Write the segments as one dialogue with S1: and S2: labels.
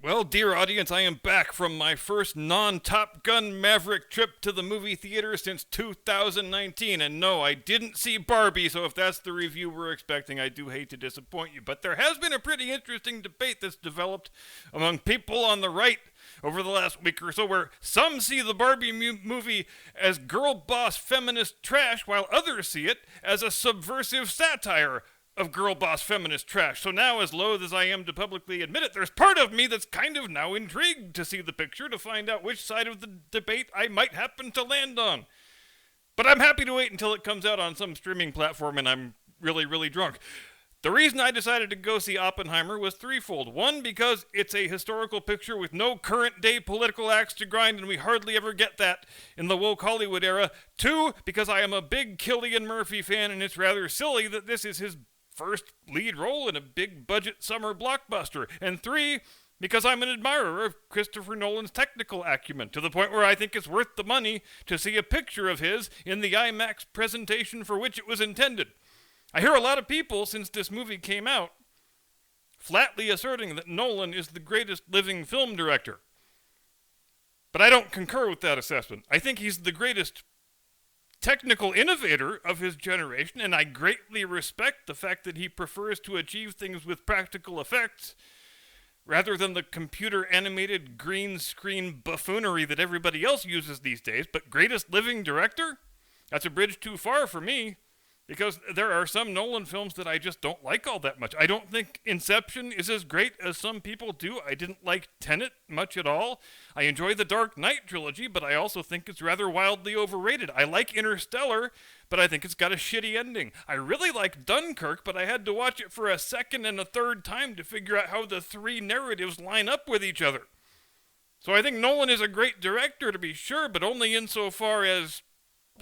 S1: Well, dear audience, I am back from my first non-Top Gun Maverick trip to the movie theater since 2019. And no, I didn't see Barbie, so if that's the review we're expecting, I do hate to disappoint you. But there has been a pretty interesting debate that's developed among people on the right over the last week or so, where some see the Barbie movie as girl boss feminist trash, while others see it as a subversive satire of girl boss feminist trash. So now, as loath as I am to publicly admit it, there's part of me that's kind of now intrigued to see the picture to find out which side of the debate I might happen to land on. But I'm happy to wait until it comes out on some streaming platform and I'm really, really drunk. The reason I decided to go see Oppenheimer was threefold. One, because it's a historical picture with no current day political axe to grind, and we hardly ever get that in the woke Hollywood era. Two, because I am a big Cillian Murphy fan, and it's rather silly that this is his first lead role in a big budget summer blockbuster. And three, because I'm an admirer of Christopher Nolan's technical acumen, to the point where I think it's worth the money to see a picture of his in the IMAX presentation for which it was intended. I hear a lot of people, since this movie came out, flatly asserting that Nolan is the greatest living film director. But I don't concur with that assessment. I think he's the greatest technical innovator of his generation, and I greatly respect the fact that he prefers to achieve things with practical effects rather than the computer-animated green screen buffoonery that everybody else uses these days. But greatest living director? That's a bridge too far for me, because there are some Nolan films that I just don't like all that much. I don't think Inception is as great as some people do. I didn't like Tenet much at all. I enjoy the Dark Knight trilogy, but I also think it's rather wildly overrated. I like Interstellar, but I think it's got a shitty ending. I really like Dunkirk, but I had to watch it for a second and a third time to figure out how the three narratives line up with each other. So I think Nolan is a great director, to be sure, but only insofar as,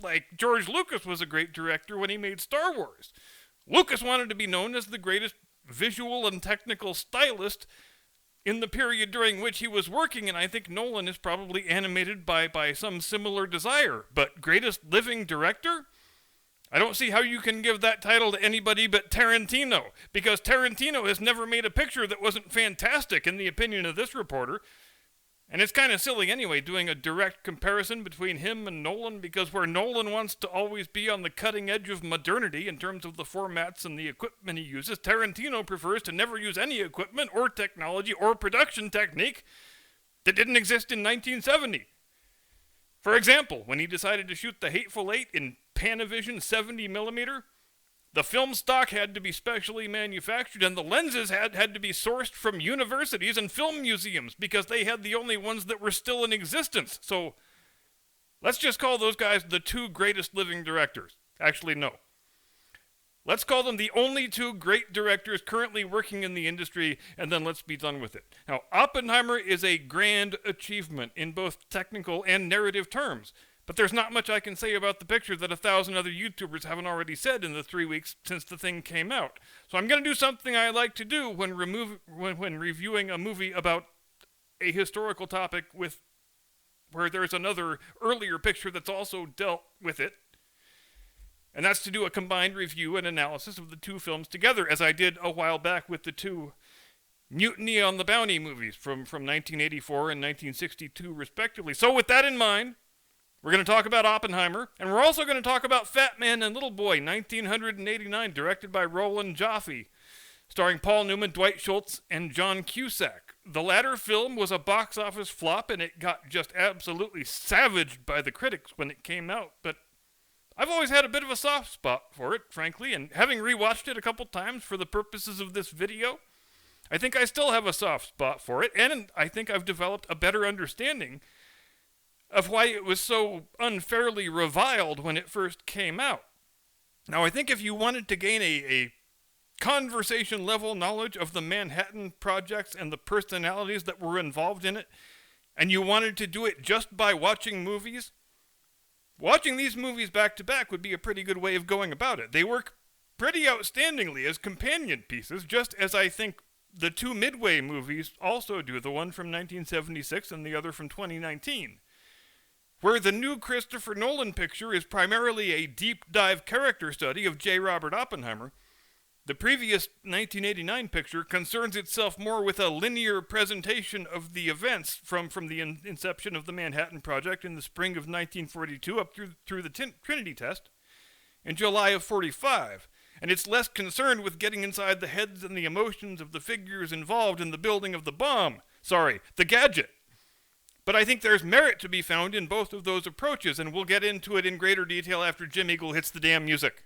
S1: like, George Lucas was a great director when he made Star Wars. Lucas wanted to be known as the greatest visual and technical stylist in the period during which he was working, and I think Nolan is probably animated by some similar desire. But greatest living director? I don't see how you can give that title to anybody but Tarantino, because Tarantino has never made a picture that wasn't fantastic, in the opinion of this reporter. And it's kind of silly anyway, doing a direct comparison between him and Nolan, because where Nolan wants to always be on the cutting edge of modernity in terms of the formats and the equipment he uses, Tarantino prefers to never use any equipment or technology or production technique that didn't exist in 1970. For example, when he decided to shoot The Hateful Eight in Panavision 70mm, the film stock had to be specially manufactured, and the lenses had to be sourced from universities and film museums, because they had the only ones that were still in existence. So let's just call those guys the two greatest living directors. Actually, no. Let's call them the only two great directors currently working in the industry, and then let's be done with it. Now, Oppenheimer is a grand achievement in both technical and narrative terms. But there's not much I can say about the picture that 1,000 other YouTubers haven't already said in the 3 weeks since the thing came out. So I'm going to do something I like to do when reviewing a movie about a historical topic where there's another earlier picture that's also dealt with it. And that's to do a combined review and analysis of the two films together, as I did a while back with the two Mutiny on the Bounty movies from 1984 and 1962 respectively. So with that in mind, we're going to talk about Oppenheimer, and we're also going to talk about Fat Man and Little Boy, 1989, directed by Roland Joffe, starring Paul Newman, Dwight Schultz, and John Cusack. The latter film was a box office flop, and it got just absolutely savaged by the critics when it came out, but I've always had a bit of a soft spot for it, frankly, and having rewatched it a couple times for the purposes of this video, I think I still have a soft spot for it, and I think I've developed a better understanding of why it was so unfairly reviled when it first came out. Now, I think if you wanted to gain a conversation-level knowledge of the Manhattan Projects and the personalities that were involved in it, and you wanted to do it just by watching movies, watching these movies back-to-back would be a pretty good way of going about it. They work pretty outstandingly as companion pieces, just as I think the two Midway movies also do, the one from 1976 and the other from 2019. Where the new Christopher Nolan picture is primarily a deep-dive character study of J. Robert Oppenheimer, The previous 1989 picture concerns itself more with a linear presentation of the events from the inception of the Manhattan Project in the spring of 1942 up through the Trinity test in July of 45, and it's less concerned with getting inside the heads and the emotions of the figures involved in the building of the bomb. Sorry, the gadget. But I think there's merit to be found in both of those approaches, and we'll get into it in greater detail after Jim Eagle hits the damn music.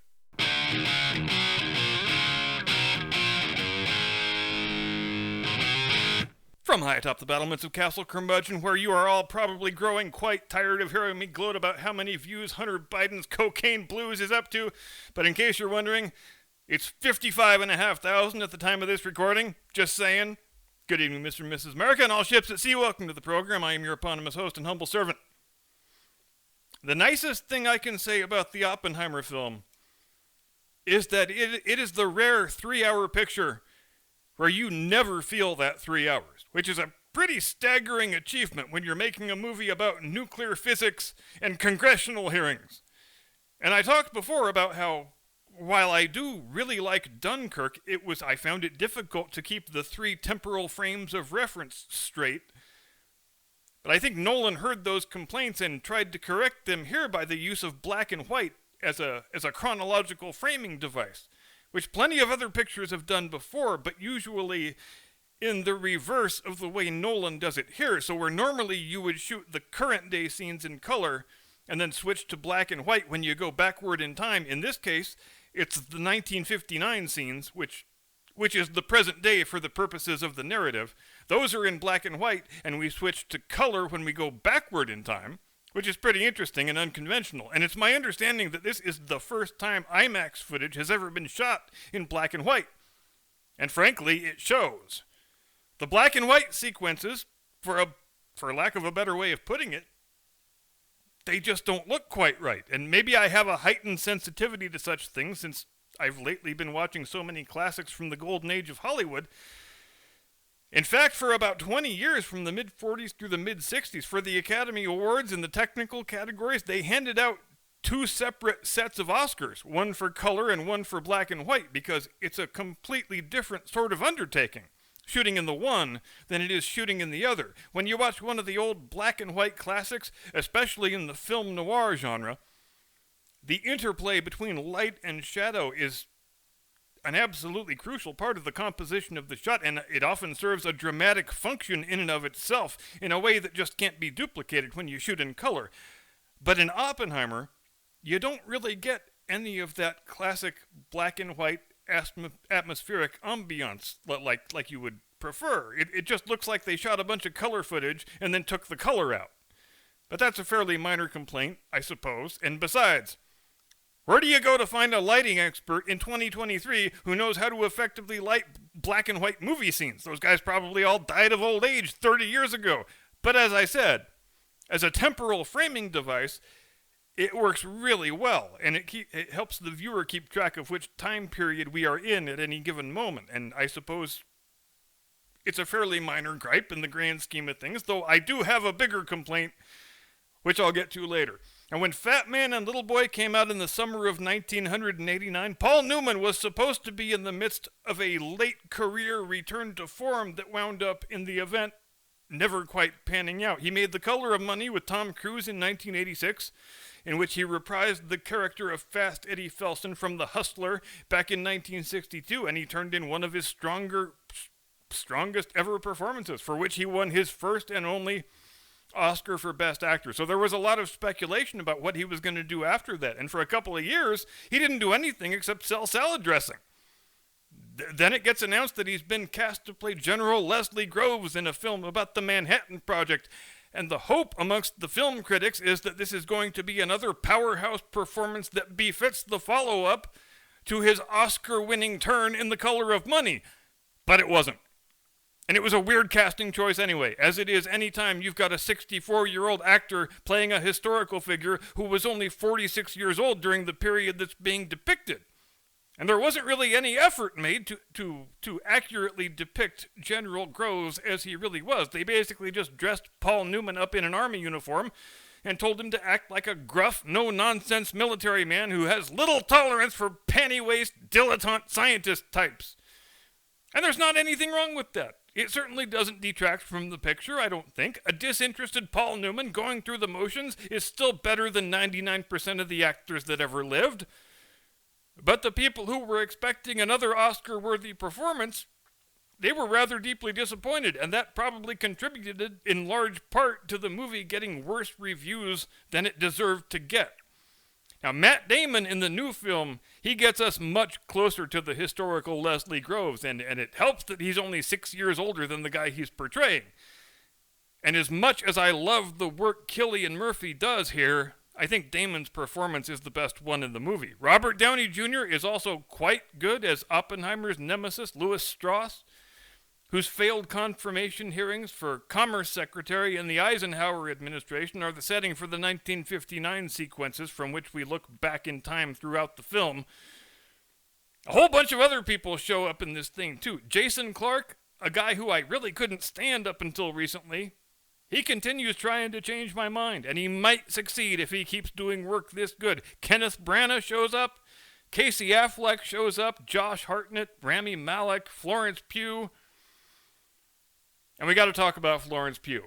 S1: From high atop the battlements of Castle Curmudgeon, where you are all probably growing quite tired of hearing me gloat about how many views Hunter Biden's Cocaine Blues is up to, but in case you're wondering, it's 55,500 at the time of this recording. Just saying. Good evening, Mr. and Mrs. America, and all ships at sea. Welcome to the program. I am your eponymous host and humble servant. The nicest thing I can say about the Oppenheimer film is that it is the rare 3-hour picture where you never feel that 3 hours, which is a pretty staggering achievement when you're making a movie about nuclear physics and congressional hearings. And I talked before about how, while I do really like Dunkirk, I found it difficult to keep the 3 temporal frames of reference straight. But I think Nolan heard those complaints and tried to correct them here by the use of black and white as a chronological framing device, which plenty of other pictures have done before, but usually in the reverse of the way Nolan does it here. So where normally you would shoot the current day scenes in color and then switch to black and white when you go backward in time, in this case, it's the 1959 scenes, which is the present day for the purposes of the narrative. Those are in black and white, and we switch to color when we go backward in time, which is pretty interesting and unconventional. And it's my understanding that this is the first time IMAX footage has ever been shot in black and white. And frankly, it shows. The black and white sequences, for lack of a better way of putting it, they just don't look quite right. And maybe I have a heightened sensitivity to such things since I've lately been watching so many classics from the golden age of Hollywood. In fact, for about 20 years, from the mid-40s through the mid-60s, for the Academy Awards in the technical categories, they handed out 2 separate sets of Oscars, one for color and one for black and white, because it's a completely different sort of undertaking, shooting in the one than it is shooting in the other. When you watch one of the old black and white classics, especially in the film noir genre, the interplay between light and shadow is an absolutely crucial part of the composition of the shot, and it often serves a dramatic function in and of itself in a way that just can't be duplicated when you shoot in color. But in Oppenheimer, you don't really get any of that classic black and white atmospheric ambiance like you would prefer. It just looks like they shot a bunch of color footage and then took the color out. But that's a fairly minor complaint, I suppose, and besides, where do you go to find a lighting expert in 2023 who knows how to effectively light black and white movie scenes? Those guys probably all died of old age 30 years ago. But as I said, as a temporal framing device, it works really well, and it helps the viewer keep track of which time period we are in at any given moment. And I suppose it's a fairly minor gripe in the grand scheme of things, though I do have a bigger complaint, which I'll get to later. And when Fat Man and Little Boy came out in the summer of 1989, Paul Newman was supposed to be in the midst of a late career return to form that wound up in the event never quite panning out. He made The Color of Money with Tom Cruise in 1986, in which he reprised the character of Fast Eddie Felson from The Hustler back in 1962, and he turned in one of his strongest ever performances, for which he won his first and only Oscar for Best Actor. So there was a lot of speculation about what he was going to do after that, and for a couple of years, he didn't do anything except sell salad dressing. Then it gets announced that he's been cast to play General Leslie Groves in a film about the Manhattan Project, and the hope amongst the film critics is that this is going to be another powerhouse performance that befits the follow-up to his Oscar-winning turn in The Color of Money. But it wasn't. And it was a weird casting choice anyway, as it is any time you've got a 64-year-old actor playing a historical figure who was only 46 years old during the period that's being depicted. And there wasn't really any effort made to accurately depict General Groves as he really was. They basically just dressed Paul Newman up in an army uniform and told him to act like a gruff, no-nonsense military man who has little tolerance for panty-waist, dilettante scientist types. And there's not anything wrong with that. It certainly doesn't detract from the picture, I don't think. A disinterested Paul Newman going through the motions is still better than 99% of the actors that ever lived. But the people who were expecting another Oscar-worthy performance, they were rather deeply disappointed, and that probably contributed in large part to the movie getting worse reviews than it deserved to get. Now, Matt Damon in the new film, he gets us much closer to the historical Leslie Groves, and it helps that he's only 6 years older than the guy he's portraying. And as much as I love the work Cillian Murphy does here, I think Damon's performance is the best one in the movie. Robert Downey Jr. is also quite good as Oppenheimer's nemesis, Louis Strauss, whose failed confirmation hearings for Commerce Secretary in the Eisenhower administration are the setting for the 1959 sequences from which we look back in time throughout the film. A whole bunch of other people show up in this thing too. Jason Clarke, a guy who I really couldn't stand up until recently, he continues trying to change my mind, and he might succeed if he keeps doing work this good. Kenneth Branagh shows up, Casey Affleck shows up, Josh Hartnett, Rami Malek, Florence Pugh. And we got to talk about Florence Pugh.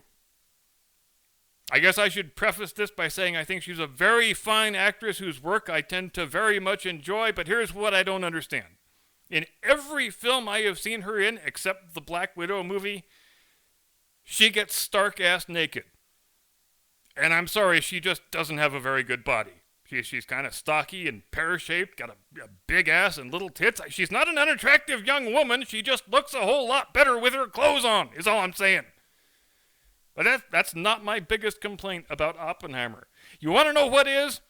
S1: I guess I should preface this by saying I think she's a very fine actress whose work I tend to very much enjoy, but here's what I don't understand. In every film I have seen her in, except the Black Widow movie, she gets stark-ass naked. And I'm sorry, she just doesn't have a very good body. She's kind of stocky and pear-shaped, got a big ass and little tits. She's not an unattractive young woman. She just looks a whole lot better with her clothes on, is all I'm saying. But that's not my biggest complaint about Oppenheimer. You want to know what is?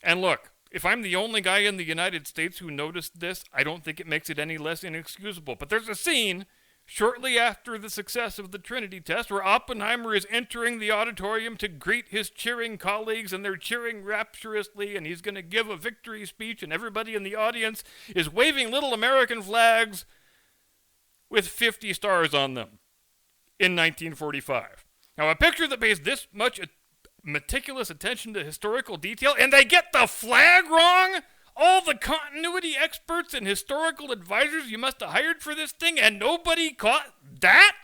S1: And look, if I'm the only guy in the United States who noticed this, I don't think it makes it any less inexcusable. But there's a scene shortly after the success of the Trinity test, where Oppenheimer is entering the auditorium to greet his cheering colleagues, and they're cheering rapturously, and he's going to give a victory speech, and everybody in the audience is waving little American flags with 50 stars on them in 1945. Now, a picture that pays this much meticulous attention to historical detail, and they get the flag wrong? All the continuity experts and historical advisors you must have hired for this thing, and nobody caught that?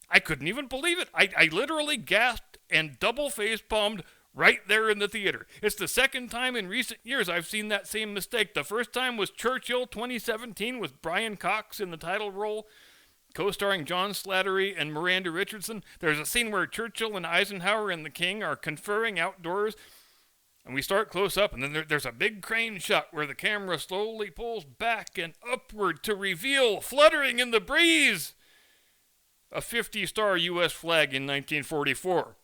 S1: I couldn't even believe it. I literally gasped and double face-palmed right there in the theater. It's the second time in recent years I've seen that same mistake. The first time was Churchill 2017 with Brian Cox in the title role, co-starring John Slattery and Miranda Richardson. There's a scene where Churchill and Eisenhower and the King are conferring outdoors, and we start close up, and then there's a big crane shot where the camera slowly pulls back and upward to reveal, fluttering in the breeze, a 50-star U.S. flag in 1944.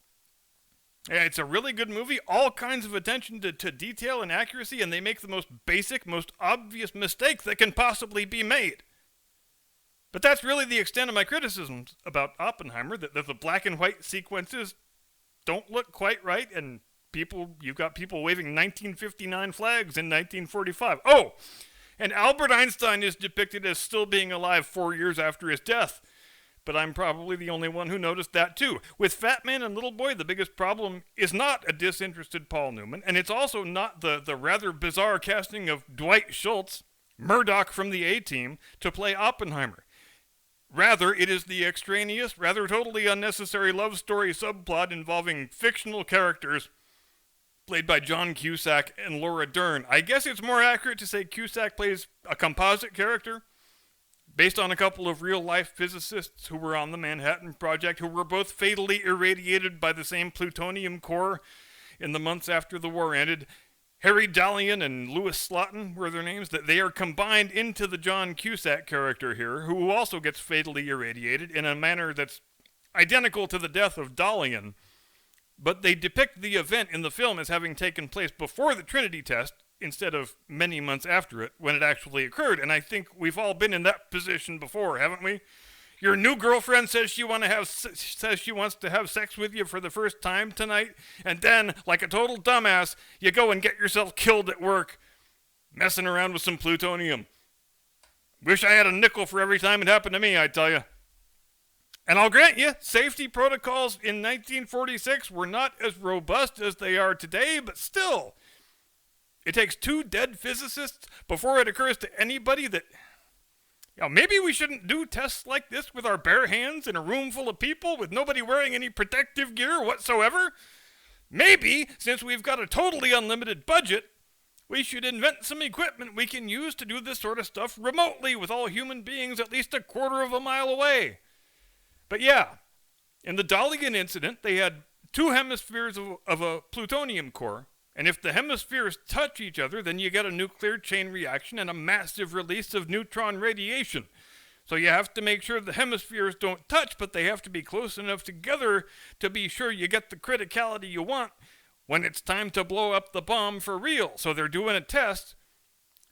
S1: It's a really good movie, all kinds of attention to detail and accuracy, and they make the most basic, most obvious mistake that can possibly be made. But that's really the extent of my criticisms about Oppenheimer, that the black and white sequences don't look quite right, and you've got people waving 1959 flags in 1945. Oh, and Albert Einstein is depicted as still being alive 4 years after his death. But I'm probably the only one who noticed that too. With Fat Man and Little Boy, the biggest problem is not a disinterested Paul Newman, and it's also not the rather bizarre casting of Dwight Schultz, Murdoch from the A-Team, to play Oppenheimer. Rather, it is the extraneous, rather totally unnecessary love story subplot involving fictional characters played by John Cusack and Laura Dern. I guess it's more accurate to say Cusack plays a composite character based on a couple of real-life physicists who were on the Manhattan Project, who were both fatally irradiated by the same plutonium core in the months after the war ended. Harry Dalian and Louis Slotin were their names. That they are combined into the John Cusack character here, who also gets fatally irradiated in a manner that's identical to the death of Dalian. But they depict the event in the film as having taken place before the Trinity test instead of many months after it, when it actually occurred. And I think we've all been in that position before, haven't we? Your new girlfriend says she wants to have sex with you for the first time tonight, and then, like a total dumbass, you go and get yourself killed at work, messing around with some plutonium. Wish I had a nickel for every time it happened to me, I tell you. And I'll grant you, safety protocols in 1946 were not as robust as they are today, but still, it takes 2 dead physicists before it occurs to anybody that, maybe we shouldn't do tests like this with our bare hands in a room full of people with nobody wearing any protective gear whatsoever. Maybe, since we've got a totally unlimited budget, we should invent some equipment we can use to do this sort of stuff remotely with all human beings at least a quarter of a mile away. But yeah, in the Dalian incident, they had 2 hemispheres of a plutonium core, and if the hemispheres touch each other, then you get a nuclear chain reaction and a massive release of neutron radiation. So you have to make sure the hemispheres don't touch, but they have to be close enough together to be sure you get the criticality you want when it's time to blow up the bomb for real. So they're doing a test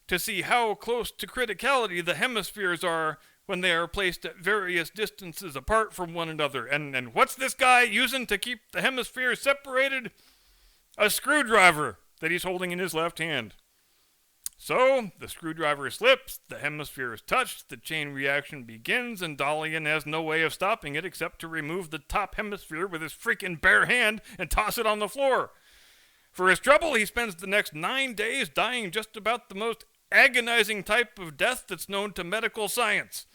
S1: to see how close to criticality the hemispheres are when they are placed at various distances apart from one another. And what's this guy using to keep the hemispheres separated? A screwdriver that he's holding in his left hand. So, the screwdriver slips, the hemisphere is touched, the chain reaction begins, and Dalian has no way of stopping it except to remove the top hemisphere with his freaking bare hand and toss it on the floor. For his trouble, he spends the next 9 days dying just about the most agonizing type of death that's known to medical science.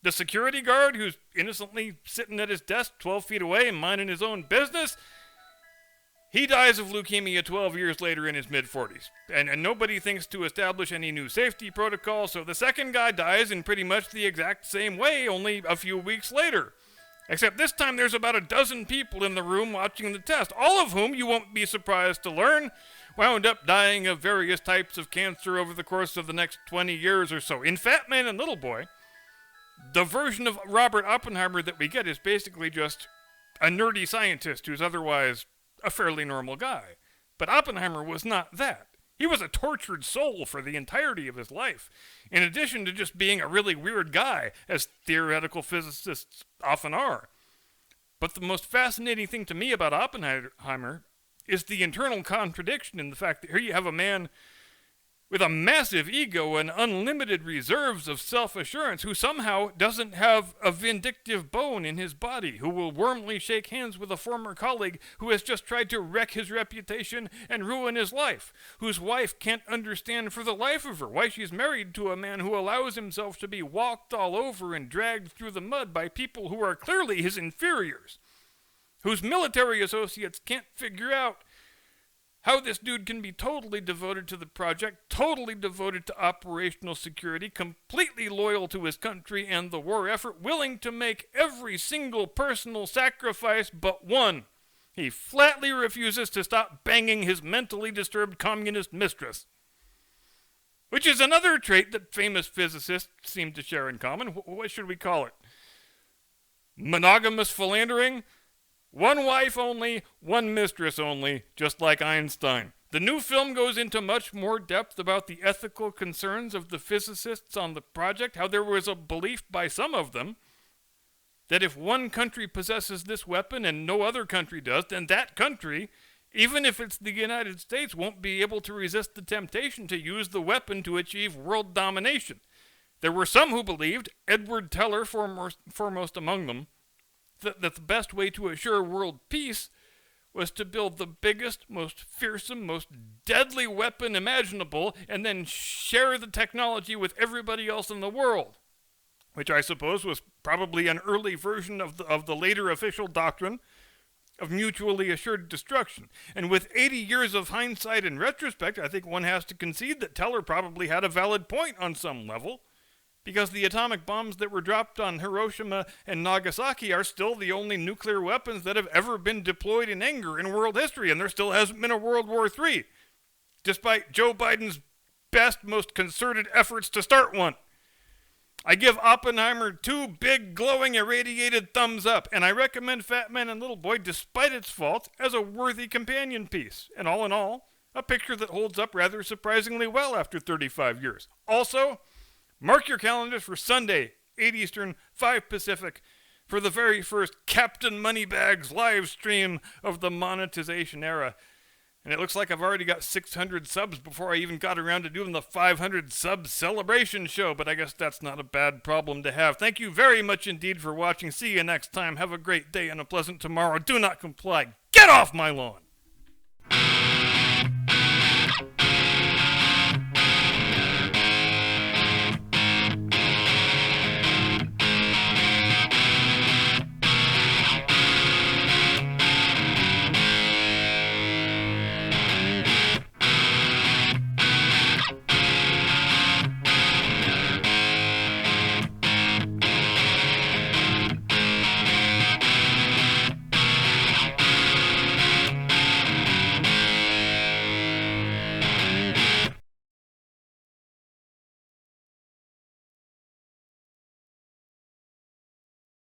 S1: The security guard, who's innocently sitting at his desk 12 feet away and minding his own business, he dies of leukemia 12 years later in his mid-40s. And nobody thinks to establish any new safety protocol, so the second guy dies in pretty much the exact same way, only a few weeks later. Except this time there's about a dozen people in the room watching the test, all of whom, you won't be surprised to learn, wound up dying of various types of cancer over the course of the next 20 years or so. In Fat Man and Little Boy, the version of Robert Oppenheimer that we get is basically just a nerdy scientist who's otherwise a fairly normal guy. But Oppenheimer was not that. He was a tortured soul for the entirety of his life, in addition to just being a really weird guy, as theoretical physicists often are. But the most fascinating thing to me about Oppenheimer is the internal contradiction in the fact that here you have a man with a massive ego and unlimited reserves of self-assurance who somehow doesn't have a vindictive bone in his body, who will warmly shake hands with a former colleague who has just tried to wreck his reputation and ruin his life, whose wife can't understand for the life of her why she's married to a man who allows himself to be walked all over and dragged through the mud by people who are clearly his inferiors, whose military associates can't figure out how this dude can be totally devoted to the project, totally devoted to operational security, completely loyal to his country and the war effort, willing to make every single personal sacrifice but one. He flatly refuses to stop banging his mentally disturbed communist mistress. Which is another trait that famous physicists seem to share in common. What should we call it? Monogamous philandering? One wife only, one mistress only, just like Einstein. The new film goes into much more depth about the ethical concerns of the physicists on the project, how there was a belief by some of them that if one country possesses this weapon and no other country does, then that country, even if it's the United States, won't be able to resist the temptation to use the weapon to achieve world domination. There were some who believed, Edward Teller foremost among them, that the best way to assure world peace was to build the biggest, most fearsome, most deadly weapon imaginable and then share the technology with everybody else in the world, which I suppose was probably an early version of the later official doctrine of mutually assured destruction. And with 80 years of hindsight and retrospect, I think one has to concede that Teller probably had a valid point on some level, because the atomic bombs that were dropped on Hiroshima and Nagasaki are still the only nuclear weapons that have ever been deployed in anger in world history, and there still hasn't been a World War III, despite Joe Biden's best, most concerted efforts to start one. I give Oppenheimer 2 big, glowing, irradiated thumbs up, and I recommend Fat Man and Little Boy, despite its faults, as a worthy companion piece, and all in all, a picture that holds up rather surprisingly well after 35 years. Also, mark your calendars for Sunday, 8 Eastern, 5 Pacific, for the very first Captain Moneybags live stream of the monetization era. And it looks like I've already got 600 subs before I even got around to doing the 500 sub celebration show, but I guess that's not a bad problem to have. Thank you very much indeed for watching. See you next time. Have a great day and a pleasant tomorrow. Do not comply. Get off my lawn!